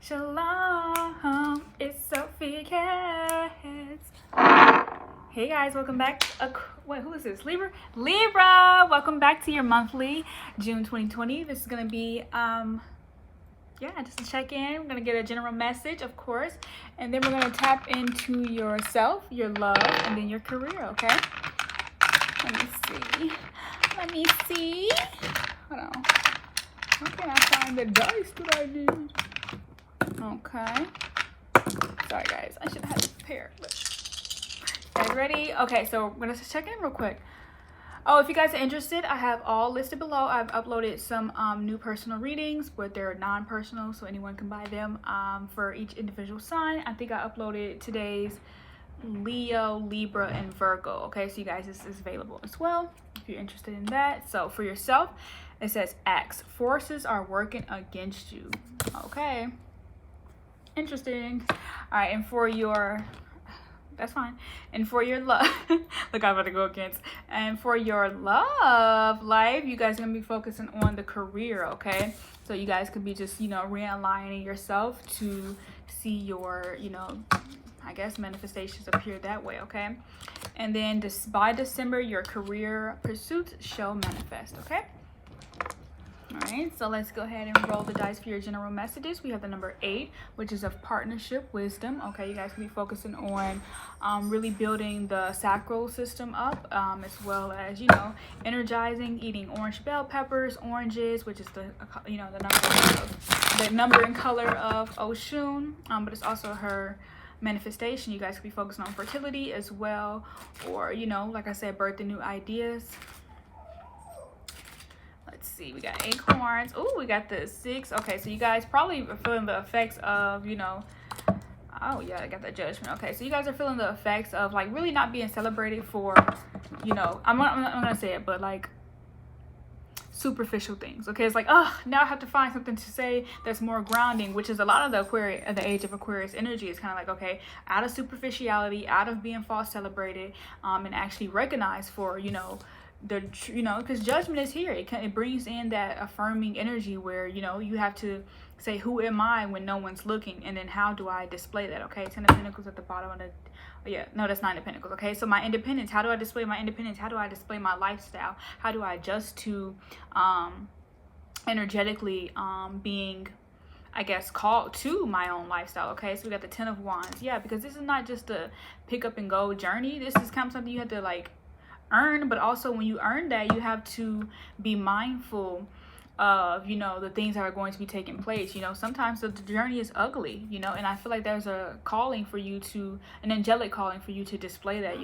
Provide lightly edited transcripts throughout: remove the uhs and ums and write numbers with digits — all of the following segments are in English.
Shalom, it's Selfie Carats. Hey guys, welcome back. Wait, who is this? Libra? Welcome back to your monthly June 2020. This is gonna be just a check-in. We're gonna get a general message, of course, and then we're gonna tap into yourself, your love, and then your career. Okay. Let me see. Hold on. Where can I find the dice that I need? Okay. Sorry guys, I should have had this prepared. Guys ready? Okay, so we're gonna check in real quick. Oh, if you guys are interested, I have all listed below. I've uploaded some new personal readings, but they're non-personal, so anyone can buy them for each individual sign. I think I uploaded today's Leo, Libra, and Virgo. Okay, so you guys, this is available as well if you're interested in that. So for yourself, it says X. Forces are working against you. Okay. Interesting. All right, and for your, that's fine. And for your love, look, I'm about to go against. And for your love life, you guys are gonna be focusing on the career, okay? So you guys could be just, realigning yourself to see your, I guess manifestations appear that way, okay? And then by December, your career pursuits shall manifest, okay? All right, so let's go ahead and roll the dice for your general messages. We have the number 8, which is of partnership, wisdom. Okay, you guys can be focusing on really building the sacral system up, as well as, energizing, eating orange bell peppers, oranges, which is the number and color of Oshun, but it's also her manifestation. You guys could be focusing on fertility as well, or, like I said, birthing new ideas. Let's see, we got acorns. Oh, we got the 6. Okay, so you guys probably are feeling the effects of, oh yeah, I got that judgment. Okay, so you guys are feeling the effects of like really not being celebrated for, I'm not gonna say it, but like superficial things. Okay, it's like, oh, now I have to find something to say that's more grounding, which is a lot of the age of Aquarius energy is kind of like, okay, out of superficiality, out of being false celebrated, and actually recognized for, because judgment is here. It brings in that affirming energy where you have to say, who am I when no one's looking, and then how do I display that? Okay, 10 of Pentacles at the bottom of the, no, that's 9 of Pentacles. Okay, so my independence, how do I display my independence? How do I display my lifestyle? How do I adjust to energetically being, I guess, called to my own lifestyle? Okay, so we got the 10 of Wands. Yeah, because this is not just a pick up and go journey. This is kind of something you have to like earn, but also when you earn that, you have to be mindful of the things that are going to be taking place. Sometimes the journey is ugly, and I feel like there's a calling for you to, an angelic calling for you to display that.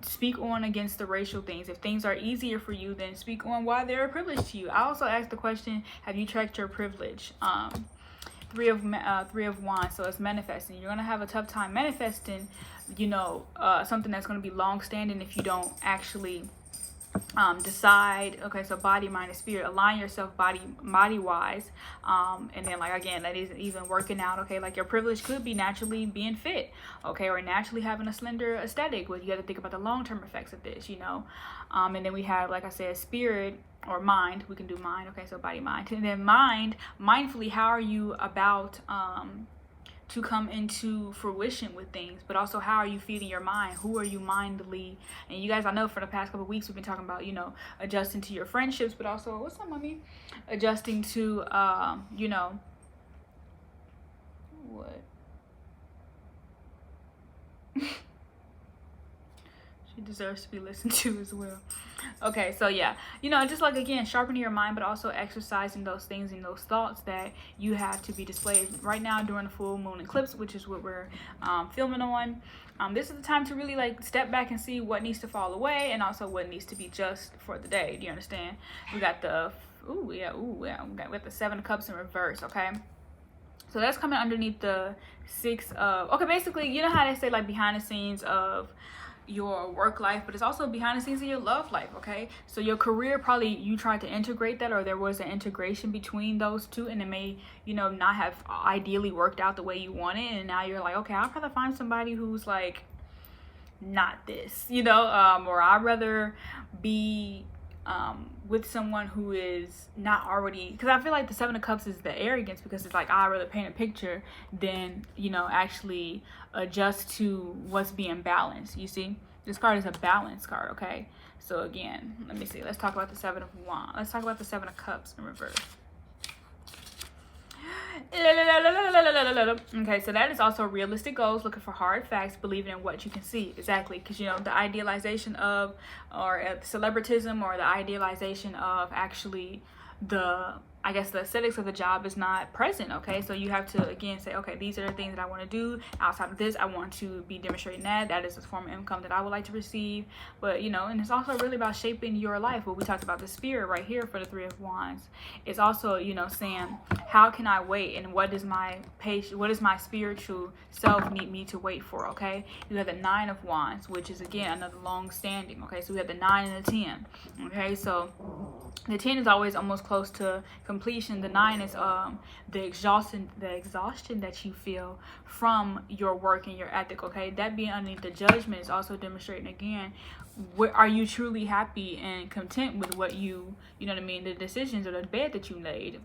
Speak on against the racial things. If things are easier for you, then speak on why they're a privilege to you. I also asked the question, have you checked your privilege? 3 of Wands, so it's manifesting. You're gonna have a tough time manifesting something that's going to be long standing if you don't actually decide. Okay, so body, mind, and spirit, align yourself body wise, and then like again, that isn't even working out. Okay, like your privilege could be naturally being fit, okay, or naturally having a slender aesthetic, but you have to think about the long-term effects of this, and then we have, like I said, spirit or mind. We can do mind. Okay, so body, mind, and then mind, mindfully, how are you about to come into fruition with things, but also how are you feeding your mind? Who are you mindly? And you guys, I know for the past couple of weeks we've been talking about adjusting to your friendships, but also, what's up, mommy, adjusting to what she deserves to be listened to as well. Okay, so yeah, just like, again, sharpening your mind, but also exercising those things and those thoughts that you have to be displayed right now during the full moon eclipse, which is what we're filming on. This is the time to really like step back and see what needs to fall away, and also what needs to be just for the day. Do you understand? We got the we got the 7 of Cups in reverse. Okay, so that's coming underneath the 6 of, okay, basically, you know how they say like behind the scenes of your work life, but it's also behind the scenes of your love life. Okay, so your career, probably you tried to integrate that, or there was an integration between those two, and it may not have ideally worked out the way you wanted, and now you're like, okay, I'd rather find somebody who's like not this, or I'd rather be with someone who is not already, because I feel like the Seven of Cups is the arrogance, because it's like, I'd rather paint a picture than, you know, actually adjust to what's being balanced. You see, this card is a balance card. Okay, so again, let me see, let's talk about the Seven of Wands. Let's talk about the Seven of Cups in reverse. Okay, so that is also realistic goals, looking for hard facts, believing in what you can see. Exactly, because, you know, the idealization of, or celebritism, or the idealization of actually the, I guess, the aesthetics of the job is not present. Okay, so you have to again say, okay, these are the things that I want to do. Outside of this, I want to be demonstrating that is a form of income that I would like to receive. But, you know, and it's also really about shaping your life. What we talked about, the spirit right here for the Three of Wands, it's also, you know, saying, how can I wait, and what does my spiritual self need me to wait for? Okay, you have the Nine of Wands, which is again another long standing. Okay, so we have the 9 and the 10. Okay, so the 10 is always almost close to completion. The 9 is the exhaustion that you feel from your work and your ethic. Okay, that being underneath the Judgment is also demonstrating again, are you truly happy and content with what you know what I mean, the decisions or the bed that you made?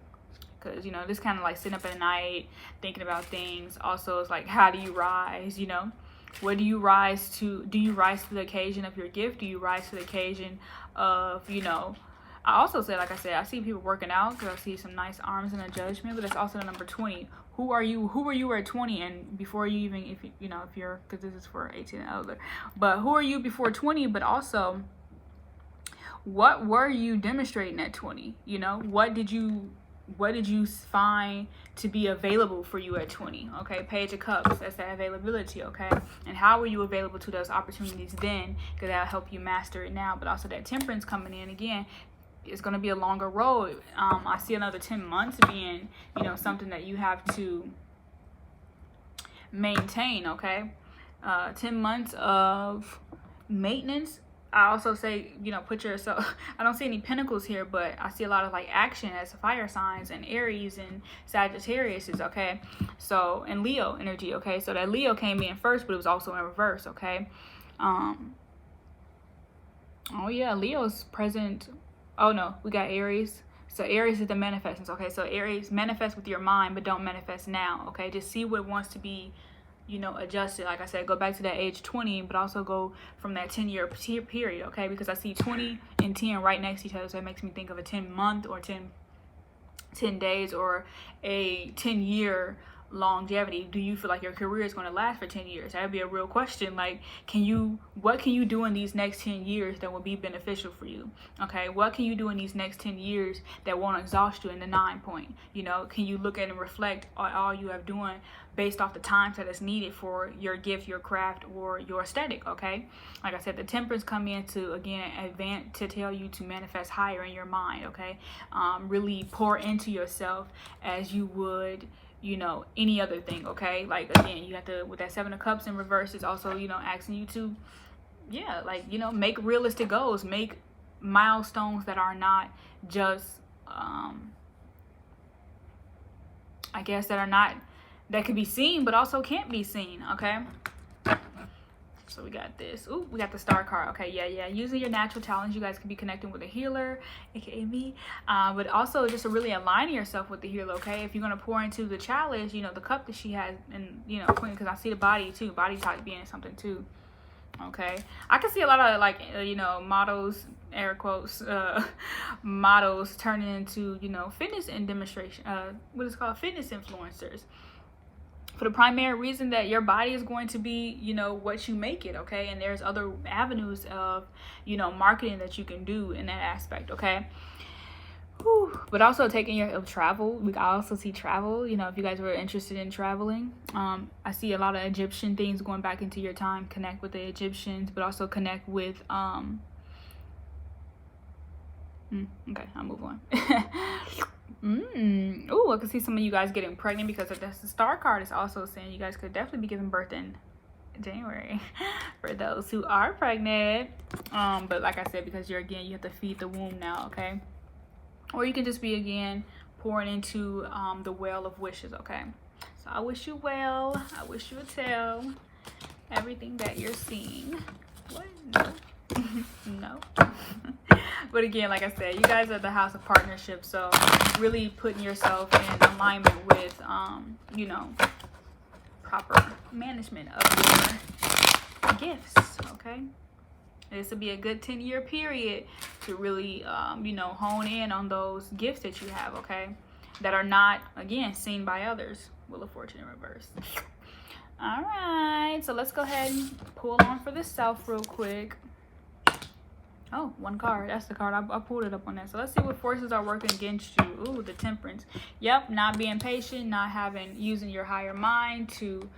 Because, you know, this kind of like sitting up at night thinking about things. Also, it's like, how do you rise? You know, what do you rise to? Do you rise to the occasion of your gift? Do you rise to the occasion of, you know, I also said, like I said, I see people working out because I see some nice arms in a Judgment, but that's also the number 20. Who are you? Who were you at 20? And before you even, if you know, if you're, because this is for 18 and older, but who are you before 20? But also, what were you demonstrating at 20? You know, what did you find to be available for you at 20? Okay, Page of Cups, that's that availability. Okay, and how were you available to those opportunities then? Because that'll help you master it now. But also that Temperance coming in again, it's going to be a longer road. I see another 10 months being, you know, something that you have to maintain. Okay, 10 months of maintenance. I also say, you know, put yourself, I don't see any pentacles here, but I see a lot of like action as fire signs and Aries and Sagittarius is, okay? So, and Leo energy, okay? So that Leo came in first, but it was also in reverse, okay? Oh yeah, Leo's present. Oh no, we got Aries. So Aries is the manifestants, okay? So Aries, manifest with your mind, but don't manifest now, okay? Just see what wants to be, you know, adjusted. Like I said, go back to that age 20, but also go from that 10-year period, okay? Because I see 20 and 10 right next to each other, so it makes me think of a 10-month or 10 days or a 10-year longevity. Do you feel like your career is going to last for 10 years? That would be a real question. Like, what can you do in these next 10 years that will be beneficial for you? Okay, what can you do in these next 10 years that won't exhaust you in the 9 point? You know, can you look at and reflect on all you have doing based off the times that is needed for your gift, your craft, or your aesthetic? Okay, like I said, the Temperance come in to again advance, to tell you to manifest higher in your mind. Okay, really pour into yourself as you would, you know, any other thing. Okay, like again, you have to, with that 7 of Cups in reverse, is also, you know, asking you to, yeah, like, you know, make realistic goals, make milestones that are not just I guess that could be seen but also can't be seen. Okay, so we got this. Ooh, we got the Star card. Okay, yeah, using your natural talents, you guys can be connecting with a healer, aka me, but also just to really aligning yourself with the healer. Okay, if you're going to pour into the chalice, you know, the cup that she has, and, you know, Queen, because I see the body too, body type being something too. Okay, I can see a lot of like, you know, models, air quotes, models turning into, you know, fitness and demonstration, what is called fitness influencers, for the primary reason that your body is going to be, you know, what you make it. Okay, and there's other avenues of, you know, marketing that you can do in that aspect. Okay. Whew. But also taking your travel. We also see travel, you know, if you guys were interested in traveling. I see a lot of Egyptian things going back into your time. Connect with the Egyptians, but also connect with okay, I'll move on. Oh, I can see some of you guys getting pregnant, because that's the Star card is also saying you guys could definitely be giving birth in January for those who are pregnant. But like I said, because you have to feed the womb now. Okay, or you can just be again pouring into the well of wishes. Okay, so I wish you well. I wish you would tell everything that you're seeing. What? No. No. But again, like I said, you guys are the house of partnership, so really putting yourself in alignment with you know, proper management of your gifts. Okay, this will be a good 10-year period to really you know, hone in on those gifts that you have, okay, that are not, again, seen by others. Wheel of Fortune in reverse. All right, so let's go ahead and pull on for the self real quick. Oh, one card. That's the card. I pulled it up on that. So let's see what forces are working against you. Ooh, the Temperance. Yep, not being patient, not using your higher mind to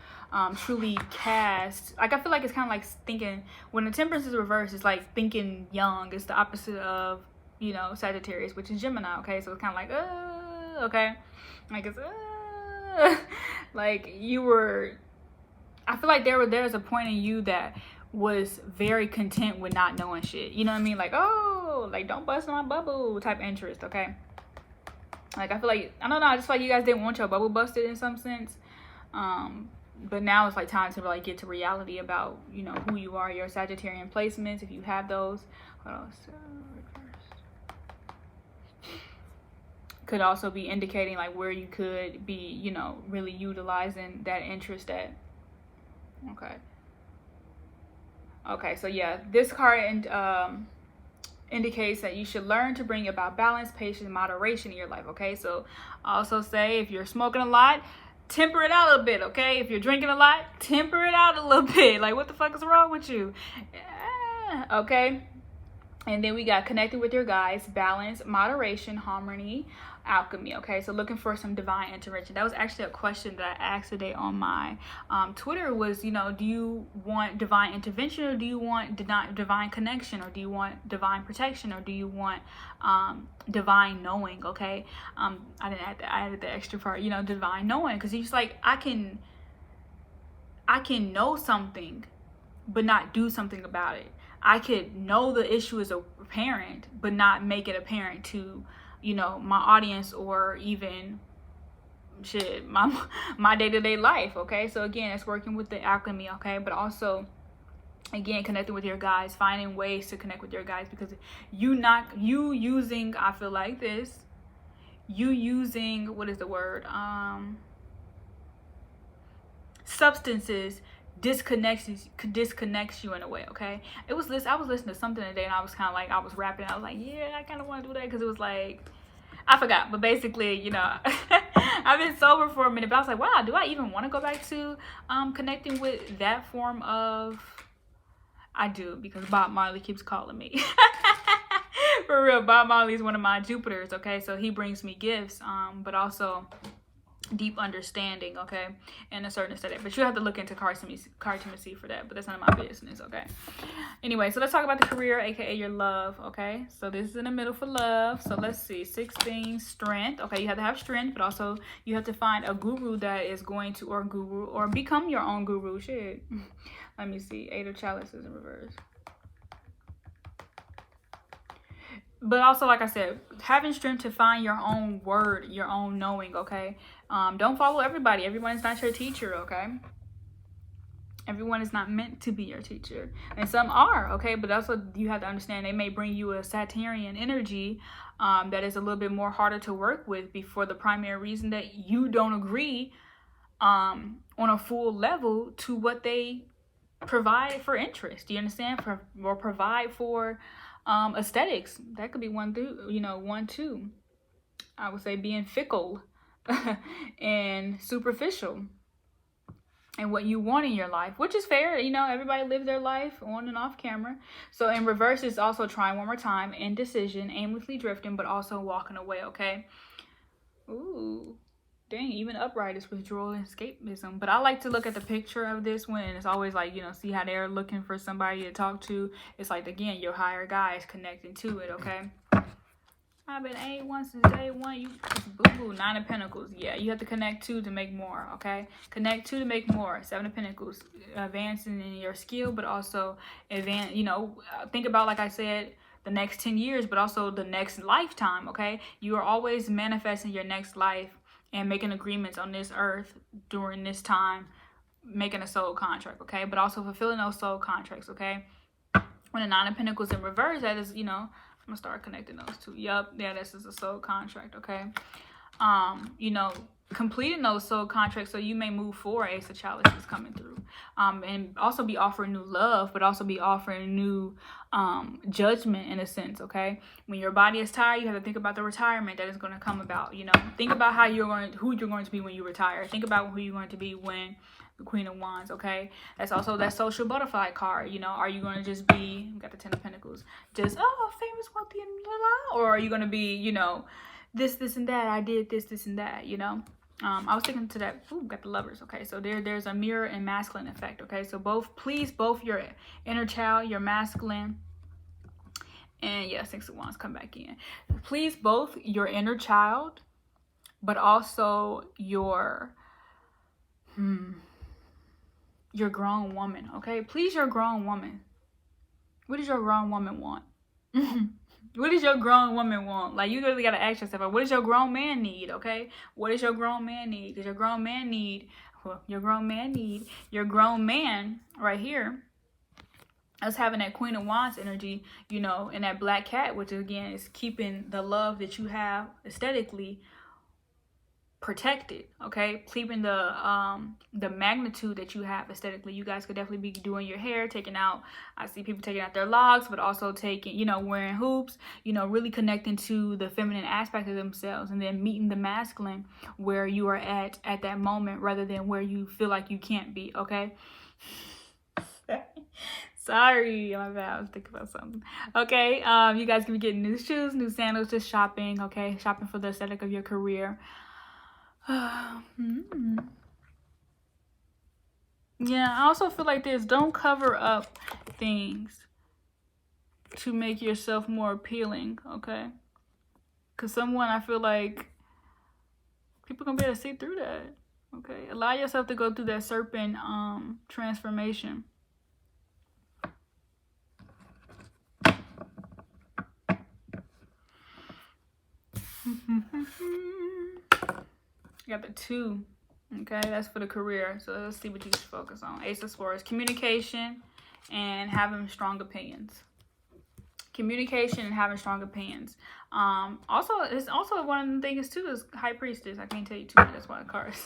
truly cast. Like, I feel like it's kind of like thinking, when the Temperance is reversed, it's like thinking young. It's the opposite of, you know, Sagittarius, which is Gemini, okay? So it's kind of like, okay? Like, it's, like, you were, I feel like there's a point in you that was very content with not knowing shit. You know what I mean? Like, oh, like, don't bust my bubble type interest, okay? Like, I feel like, I don't know, I just feel like you guys didn't want your bubble busted in some sense. But now it's like time to like get to reality about, you know, who you are, your Sagittarian placements, if you have those. Hold on, so could also be indicating like where you could be, you know, really utilizing that interest at. Okay, so yeah, this card indicates that you should learn to bring about balance, patience, moderation in your life, okay? So I also say if you're smoking a lot, temper it out a little bit, okay? If you're drinking a lot, temper it out a little bit. Like, what the fuck is wrong with you? Yeah, okay? And then we got connected with your guides, balance, moderation, harmony, alchemy, okay? So looking for some divine intervention. That was actually a question that I asked today on my Twitter was, you know, do you want divine intervention, or do you want divine connection, or do you want divine protection, or do you want divine knowing, okay? I didn't add that. I added the extra part, you know, divine knowing, because he's like, I can know something but not do something about it. I could know the issue is apparent, but not make it apparent to, you know, my audience, or even shit, my day-to-day life, okay? So again, it's working with the alchemy, okay? But also, again, connecting with your guides, finding ways to connect with your guides, because you using, I feel like this, you using, what is the word? Substances disconnects you in a way, okay? I was listening to something today, and I was kind of like, I was rapping, I was like, yeah, I kind of want to do that, because it was like, I forgot, but basically, you know, I've been sober for a minute, but I was like, wow, do I even want to go back to connecting with that form of, I do, because Bob Marley keeps calling me. For real, Bob Marley is one of my Jupiters, okay? So he brings me gifts, but also deep understanding, okay, and a certain aesthetic. But you have to look into cartomacy for that, but that's none of my business, okay? Anyway, so let's talk about the career, aka your love, okay? So this is in the middle for love. So let's see, 16, strength. Okay, you have to have strength, but also you have to find a guru that is going to, or become your own guru. Shit. Let me see, 8 of chalices in reverse. But also, like I said, having strength to find your own word, your own knowing, okay? Don't follow everybody. Everyone is not your teacher, okay? Everyone is not meant to be your teacher. And some are, okay? But also, you have to understand, they may bring you a Sagittarian energy that is a little bit more harder to work with, for the primary reason that you don't agree on a full level to what they provide for interest. Do you understand? Or provide for aesthetics. That could be one too. I would say being fickle and superficial and what you want in your life, which is fair. You know, everybody lives their life on and off camera. So in reverse is also trying one more time, indecision, aimlessly drifting, but also walking away, okay? Ooh, dang, even upright is withdrawal and escapism. But I like to look at the picture of this one, and it's always like, you know, see how they're looking for somebody to talk to. It's like, again, your higher guy is connecting to it, okay? I've been A1 since day one. It's boo-boo. 9 of Pentacles. Yeah, you have to connect 2 to make more, okay? Connect 2 to make more. 7 of Pentacles. Advancing in your skill, but also you know, think about, like I said, the next 10 years, but also the next lifetime, okay? You are always manifesting your next life and making agreements on this earth during this time, making a soul contract, okay? But also fulfilling those soul contracts, okay? When the Nine of Pentacles in reverse, that is, you know, I'm gonna start connecting those two. Yup, yeah, this is a soul contract, okay? You know, completing those soul contracts so you may move forward. Ace of Chalice is coming through. And also be offering new love, but also be offering new judgment in a sense, okay? When your body is tired, you have to think about the retirement that is going to come about, you know? Think about who you're going to be when you retire. Think about who you're going to be when the Queen of Wands, okay? That's also that social butterfly card, you know? Are you going to just be, we got the Ten of Pentacles, just, oh, famous, wealthy, and blah, blah, or are you going to be, you know, this, and that, I did this, and that, you know? I was thinking to that, ooh, got the Lovers, okay? So there's a mirror and masculine effect, okay? So please both your inner child, your masculine, and yeah, Six of Wands come back in. Please both your inner child, but also your grown woman, okay? Please your grown woman. What does your grown woman want? What does your grown woman want? Like, you really got to ask yourself, what does your grown man need, okay? What does your grown man need? Because your grown man your grown man right here, us having that Queen of Wands energy, you know, and that black cat, which again is keeping the love that you have aesthetically protected, okay? Keeping the magnitude that you have aesthetically. You guys could definitely be doing your hair, taking out, I see people taking out their locks, but also taking, you know, wearing hoops, you know, really connecting to the feminine aspect of themselves, and then meeting the masculine where you are at that moment, rather than where you feel like you can't be, okay? Sorry, my bad, I was thinking about something. Okay, you guys can be getting new shoes, new sandals, just shopping, okay? Shopping for the aesthetic of your career. Yeah, I also feel like this. Don't cover up things to make yourself more appealing, okay? Because I feel like people gonna be able to see through that, okay? Allow yourself to go through that serpent transformation. You got the 2, okay? That's for the career. So let's see what you should focus on. Ace of Swords, communication and having strong opinions. Communication and having strong opinions. It's also one of the things too is High Priestess. I can't tell you too much. That's why the cards.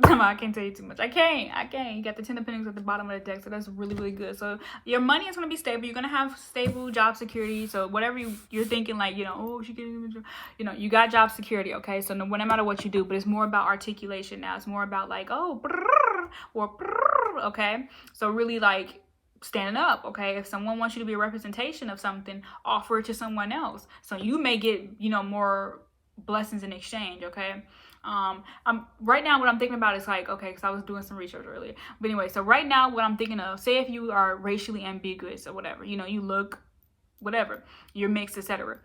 I can't tell you too much. I can't. You got the Ten of Pentacles at the bottom of the deck, so that's really, really good. So your money is gonna be stable. You're gonna have stable job security. So whatever you're thinking, like, you know, oh, she getting, you know, you got job security. Okay, so no matter what you do, but it's more about articulation now. It's more about like, oh, brrr, or brrr, okay. So really like standing up, okay? If someone wants you to be a representation of something, offer it to someone else, so you may get, you know, more blessings in exchange, okay? I'm right now what I'm thinking about is like, okay, because I was doing some research earlier, but anyway, so right now what I'm thinking of, say if you are racially ambiguous or whatever, you know, you look whatever, you're mixed, etc.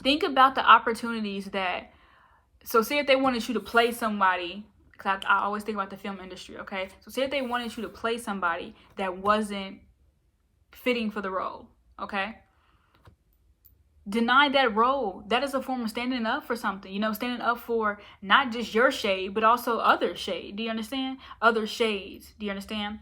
Think about the opportunities that, so say if they wanted you to play somebody, because I always think about the film industry, okay? So say if they wanted you to play somebody that wasn't fitting for the role, okay? Deny that role. That is a form of standing up for something, you know, standing up for not just your shade, but also other shade. Do you understand? Other shades. Do you understand?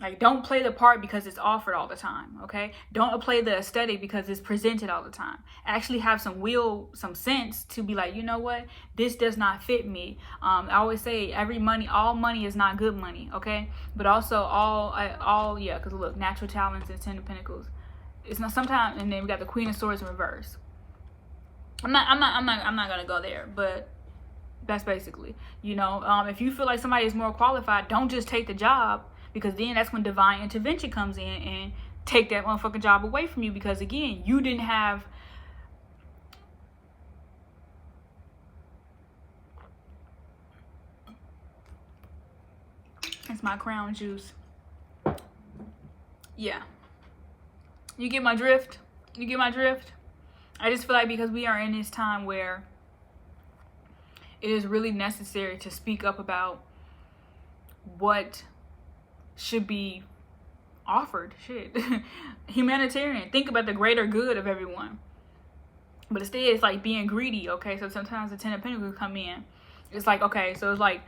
Like, don't play the part because it's offered all the time, okay? Don't play the aesthetic because it's presented all the time. Actually have some sense to be like, you know what? This does not fit me. I always say all money is not good money, okay? But also yeah, because look, natural talents and Ten of Pentacles. It's not sometimes, and then we got the Queen of Swords in reverse. I'm not gonna go there, but that's basically, you know, if you feel like somebody is more qualified, don't just take the job. Because then that's when divine intervention comes in and take that motherfucking job away from you. Because again, you didn't have it's my crown juice. Yeah. You get my drift? You get my drift? I just feel like because we are in this time where it is really necessary to speak up about what should be offered. Shit. Humanitarian. Think about the greater good of everyone. But instead it's like being greedy, okay? So sometimes the Ten of Pentacles come in. It's like, okay, so it's like,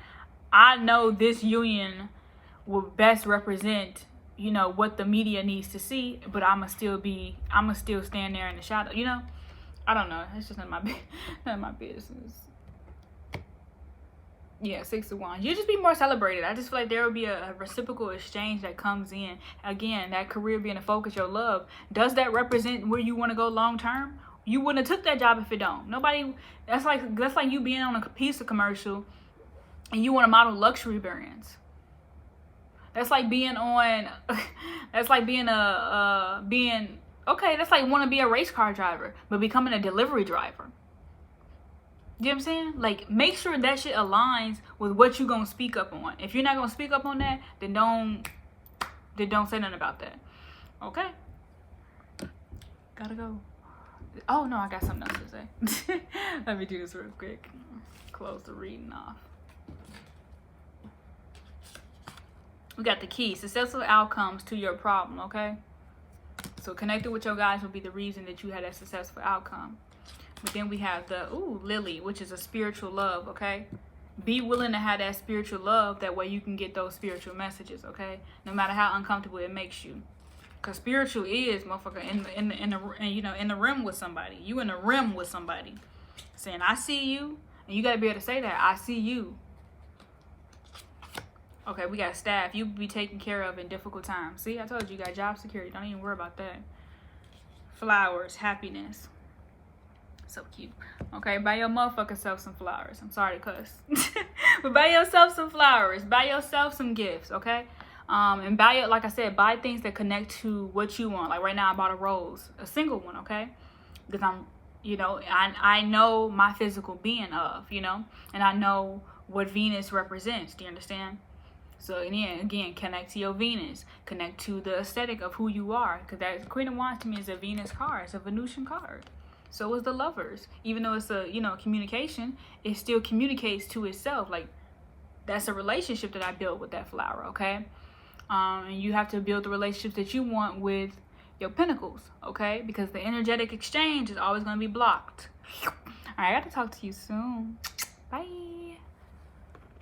I know this union will best represent you know, what the media needs to see, but I'ma still stand there in the shadow, you know. I don't know, it's just none of my business. Yeah, 6 of Wands. You just be more celebrated. I just feel like there will be a reciprocal exchange that comes in. Again, that career being a focus, your love. Does that represent where you want to go long term? You wouldn't have took that job if it don't. Nobody. That's like you being on a piece of commercial, and you want to model luxury brands. That's like being on. That's like being okay. That's like want to be a race car driver, but becoming a delivery driver. You know what I'm saying? Like, make sure that shit aligns with what you gonna speak up on. If you're not gonna speak up on that, then don't say nothing about that. Okay? Gotta go. Oh no, I got something else to say. Let me do this real quick. Close the reading off. We got the key. Successful outcomes to your problem, okay? So connected with your guys will be the reason that you had that successful outcome. But then we have the, Lily, which is a spiritual love, okay? Be willing to have that spiritual love. That way you can get those spiritual messages, okay? No matter how uncomfortable it makes you. Because spiritual is, motherfucker, in the rim with somebody. You in the rim with somebody. Saying, I see you. And you got to be able to say that. I see you. Okay, we got staff. You be taken care of in difficult times. See, I told you, you got job security. Don't even worry about that. Flowers, happiness. So cute. Okay, buy your motherfucking self some flowers. I'm sorry to cuss. But buy yourself some flowers. Buy yourself some gifts, okay? And buy it, like I said, buy things that connect to what you want. Like right now I bought a rose, a single one, okay? Because I'm, you know, I know my physical being of, you know, and I know what Venus represents. Do you understand? So again, connect to your Venus. Connect to the aesthetic of who you are. Because that Queen of Wands to me is a Venus card. It's a Venusian card. So is the Lovers. Even though it's a, you know, communication, it still communicates to itself. Like, that's a relationship that I built with that flower, okay? And you have to build the relationships that you want with your pentacles, okay? Because the energetic exchange is always going to be blocked. All right, I got to talk to you soon. Bye.